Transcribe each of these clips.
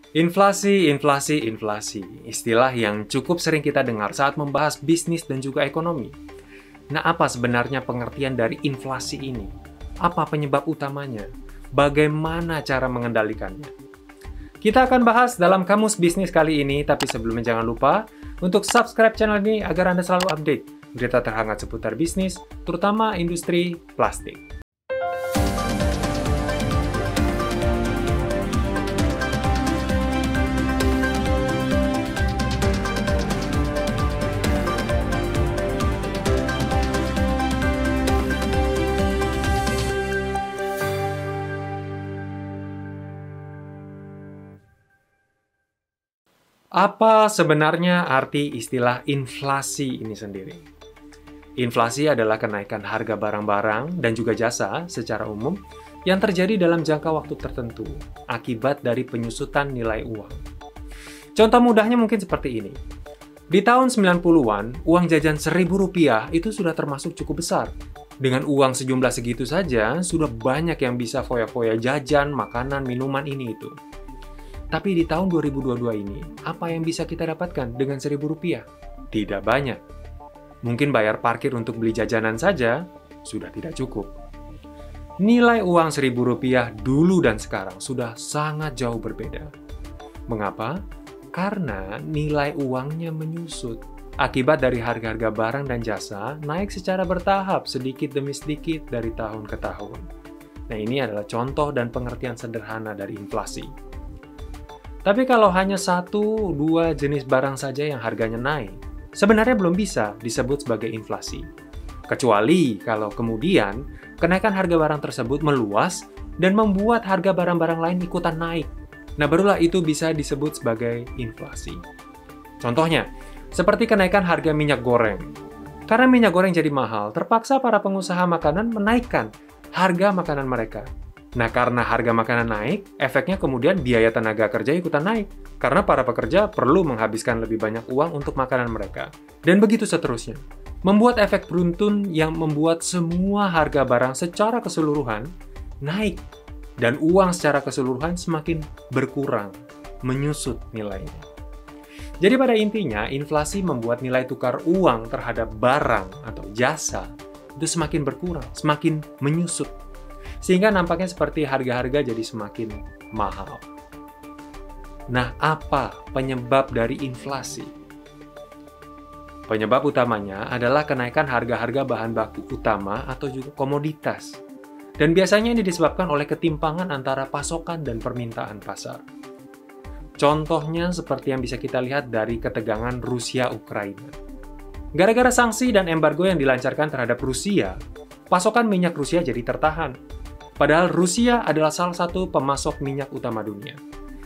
Inflasi, inflasi, inflasi. Istilah yang cukup sering kita dengar saat membahas bisnis dan juga ekonomi. Nah, apa sebenarnya pengertian dari inflasi ini? Apa penyebab utamanya? Bagaimana cara mengendalikannya? Kita akan bahas dalam Kamus Bisnis kali ini, tapi sebelumnya jangan lupa untuk subscribe channel ini agar Anda selalu update berita terhangat seputar bisnis, terutama industri plastik. Apa sebenarnya arti istilah inflasi ini sendiri? Inflasi adalah kenaikan harga barang-barang dan juga jasa secara umum yang terjadi dalam jangka waktu tertentu akibat dari penyusutan nilai uang. Contoh mudahnya mungkin seperti ini. Di tahun 90-an, uang jajan Rp1.000 itu sudah termasuk cukup besar. Dengan uang sejumlah segitu saja, sudah banyak yang bisa foya-foya jajan, makanan, minuman ini itu. Tapi di tahun 2022 ini, apa yang bisa kita dapatkan dengan Rp1.000? Tidak banyak. Mungkin bayar parkir untuk beli jajanan saja sudah tidak cukup. Nilai uang Rp1.000 dulu dan sekarang sudah sangat jauh berbeda. Mengapa? Karena nilai uangnya menyusut. Akibat dari harga-harga barang dan jasa naik secara bertahap sedikit demi sedikit dari tahun ke tahun. Nah, ini adalah contoh dan pengertian sederhana dari inflasi. Tapi kalau hanya 1-2 jenis barang saja yang harganya naik, sebenarnya belum bisa disebut sebagai inflasi. Kecuali kalau kemudian kenaikan harga barang tersebut meluas dan membuat harga barang-barang lain ikutan naik. Nah, barulah itu bisa disebut sebagai inflasi. Contohnya, seperti kenaikan harga minyak goreng. Karena minyak goreng jadi mahal, terpaksa para pengusaha makanan menaikkan harga makanan mereka. Nah, karena harga makanan naik, efeknya kemudian biaya tenaga kerja ikutan naik. Karena para pekerja perlu menghabiskan lebih banyak uang untuk makanan mereka. Dan begitu seterusnya. Membuat efek beruntun yang membuat semua harga barang secara keseluruhan naik. Dan uang secara keseluruhan semakin berkurang, menyusut nilainya. Jadi pada intinya, inflasi membuat nilai tukar uang terhadap barang atau jasa itu semakin berkurang, semakin menyusut. Sehingga nampaknya seperti harga-harga jadi semakin mahal. Nah, apa penyebab dari inflasi? Penyebab utamanya adalah kenaikan harga-harga bahan baku utama atau juga komoditas. Dan biasanya ini disebabkan oleh ketimpangan antara pasokan dan permintaan pasar. Contohnya seperti yang bisa kita lihat dari ketegangan Rusia-Ukraina. Gara-gara sanksi dan embargo yang dilancarkan terhadap Rusia, pasokan minyak Rusia jadi tertahan. Padahal Rusia adalah salah satu pemasok minyak utama dunia.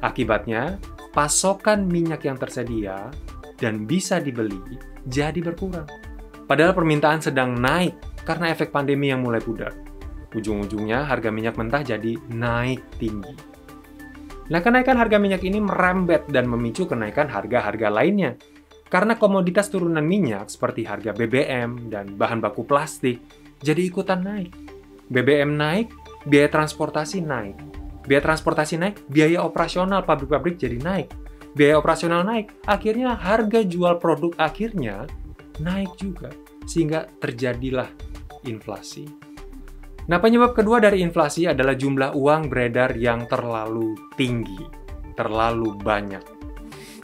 Akibatnya, pasokan minyak yang tersedia dan bisa dibeli jadi berkurang. Padahal permintaan sedang naik karena efek pandemi yang mulai pudar. Ujung-ujungnya harga minyak mentah jadi naik tinggi. Nah, kenaikan harga minyak ini merembet dan memicu kenaikan harga-harga lainnya. Karena komoditas turunan minyak seperti harga BBM dan bahan baku plastik jadi ikutan naik. BBM naik, biaya transportasi naik. Biaya transportasi naik, biaya operasional pabrik-pabrik jadi naik. Biaya operasional naik, akhirnya harga jual produk akhirnya naik juga. Sehingga terjadilah inflasi. Nah, penyebab kedua dari inflasi adalah jumlah uang beredar yang terlalu tinggi, terlalu banyak.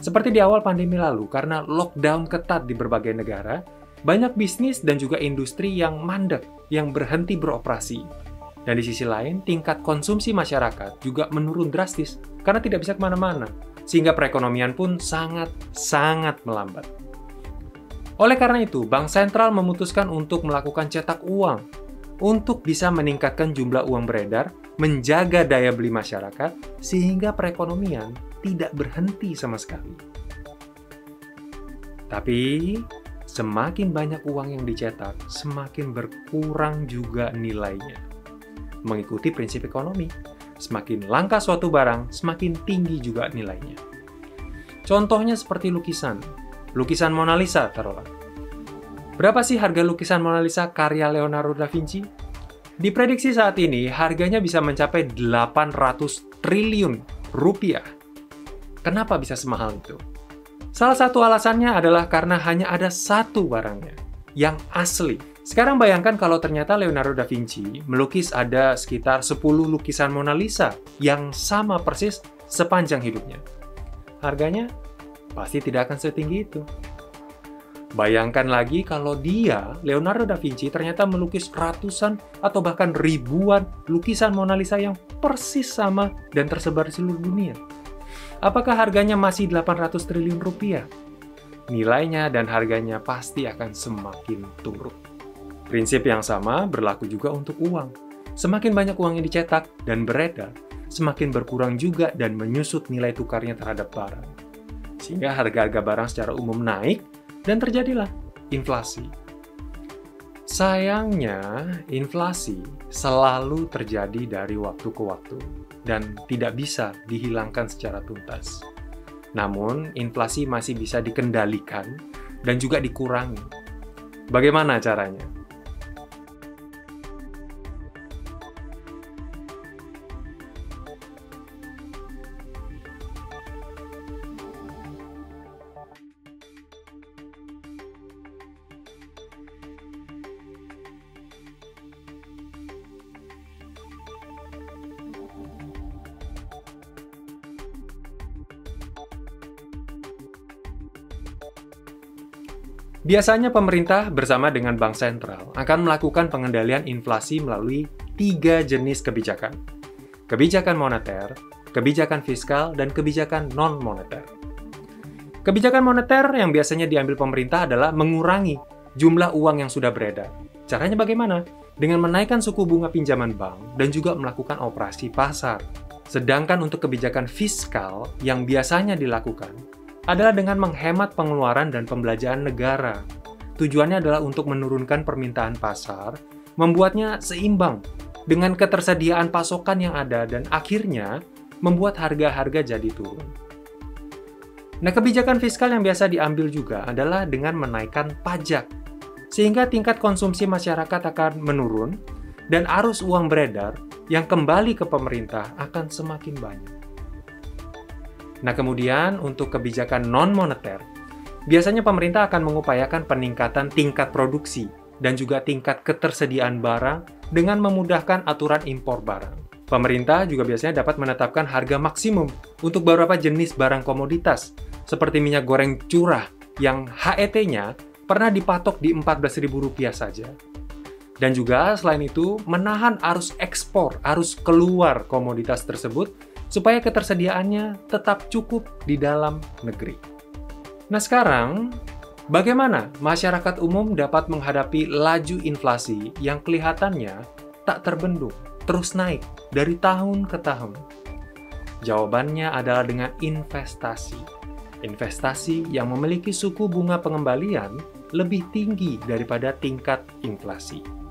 Seperti di awal pandemi lalu, karena lockdown ketat di berbagai negara, banyak bisnis dan juga industri yang mandek, yang berhenti beroperasi. Dan di sisi lain, tingkat konsumsi masyarakat juga menurun drastis karena tidak bisa kemana-mana, sehingga perekonomian pun sangat melambat. Oleh karena itu, Bank Sentral memutuskan untuk melakukan cetak uang untuk bisa meningkatkan jumlah uang beredar, menjaga daya beli masyarakat, sehingga perekonomian tidak berhenti sama sekali. Tapi, semakin banyak uang yang dicetak, semakin berkurang juga nilainya. Mengikuti prinsip ekonomi, semakin langka suatu barang, semakin tinggi juga nilainya. Contohnya seperti lukisan. Lukisan Mona Lisa, taruhlah. Berapa sih harga lukisan Mona Lisa karya Leonardo da Vinci? Diprediksi saat ini harganya bisa mencapai 800 triliun rupiah. Kenapa bisa semahal itu? Salah satu alasannya adalah karena hanya ada satu barangnya, yang asli. Sekarang bayangkan kalau ternyata Leonardo da Vinci melukis ada sekitar 10 lukisan Mona Lisa yang sama persis sepanjang hidupnya. Harganya pasti tidak akan setinggi itu. Bayangkan lagi kalau dia, Leonardo da Vinci, ternyata melukis ratusan atau bahkan ribuan lukisan Mona Lisa yang persis sama dan tersebar di seluruh dunia. Apakah harganya masih 800 triliun rupiah? Nilainya dan harganya pasti akan semakin turun. Prinsip yang sama berlaku juga untuk uang. Semakin banyak uang yang dicetak dan beredar, semakin berkurang juga dan menyusut nilai tukarnya terhadap barang. Sehingga harga-harga barang secara umum naik dan terjadilah inflasi. Sayangnya, inflasi selalu terjadi dari waktu ke waktu dan tidak bisa dihilangkan secara tuntas. Namun, inflasi masih bisa dikendalikan dan juga dikurangi. Bagaimana caranya? Biasanya pemerintah bersama dengan bank sentral akan melakukan pengendalian inflasi melalui 3 jenis kebijakan. Kebijakan moneter, kebijakan fiskal, dan kebijakan non-moneter. Kebijakan moneter yang biasanya diambil pemerintah adalah mengurangi jumlah uang yang sudah beredar. Caranya bagaimana? Dengan menaikkan suku bunga pinjaman bank dan juga melakukan operasi pasar. Sedangkan untuk kebijakan fiskal yang biasanya dilakukan adalah dengan menghemat pengeluaran dan pembelanjaan negara. Tujuannya adalah untuk menurunkan permintaan pasar, membuatnya seimbang dengan ketersediaan pasokan yang ada dan akhirnya membuat harga-harga jadi turun. Nah, kebijakan fiskal yang biasa diambil juga adalah dengan menaikkan pajak, sehingga tingkat konsumsi masyarakat akan menurun dan arus uang beredar yang kembali ke pemerintah akan semakin banyak. Nah, kemudian untuk kebijakan non-moneter, biasanya pemerintah akan mengupayakan peningkatan tingkat produksi dan juga tingkat ketersediaan barang dengan memudahkan aturan impor barang. Pemerintah juga biasanya dapat menetapkan harga maksimum untuk beberapa jenis barang komoditas, seperti minyak goreng curah yang HET-nya pernah dipatok di Rp14.000 saja. Dan juga selain itu, menahan arus ekspor, arus keluar komoditas tersebut, supaya ketersediaannya tetap cukup di dalam negeri. Nah sekarang, bagaimana masyarakat umum dapat menghadapi laju inflasi yang kelihatannya tak terbendung, terus naik dari tahun ke tahun? Jawabannya adalah dengan investasi. Investasi yang memiliki suku bunga pengembalian lebih tinggi daripada tingkat inflasi.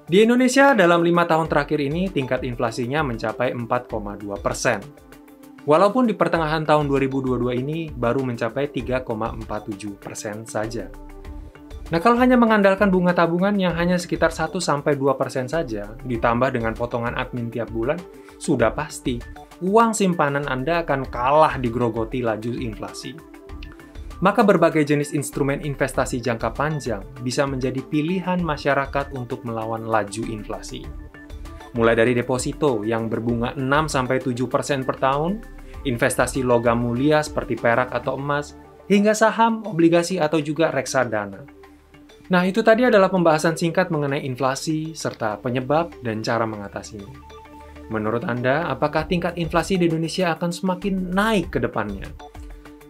Di Indonesia, dalam 5 tahun terakhir ini, tingkat inflasinya mencapai 4,2%. Walaupun di pertengahan tahun 2022 ini baru mencapai 3,47% saja. Nah, kalau hanya mengandalkan bunga tabungan yang hanya sekitar 1-2% saja, ditambah dengan potongan admin tiap bulan, sudah pasti uang simpanan Anda akan kalah digerogoti laju inflasi. Maka berbagai jenis instrumen investasi jangka panjang bisa menjadi pilihan masyarakat untuk melawan laju inflasi. Mulai dari deposito yang berbunga 6-7% per tahun, investasi logam mulia seperti perak atau emas, hingga saham, obligasi, atau juga reksadana. Nah, itu tadi adalah pembahasan singkat mengenai inflasi, serta penyebab dan cara mengatasinya. Menurut Anda, apakah tingkat inflasi di Indonesia akan semakin naik ke depannya?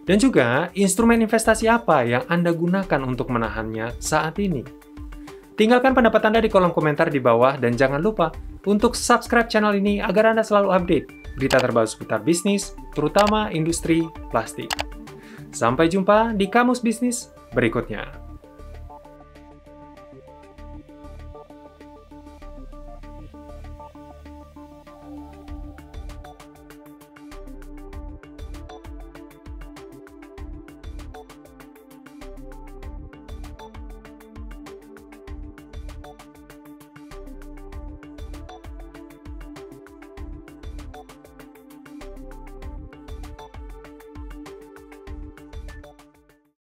Dan juga, instrumen investasi apa yang Anda gunakan untuk menahannya saat ini? Tinggalkan pendapat Anda di kolom komentar di bawah, dan jangan lupa untuk subscribe channel ini agar Anda selalu update berita terbaru seputar bisnis, terutama industri plastik. Sampai jumpa di Kamus Bisnis berikutnya.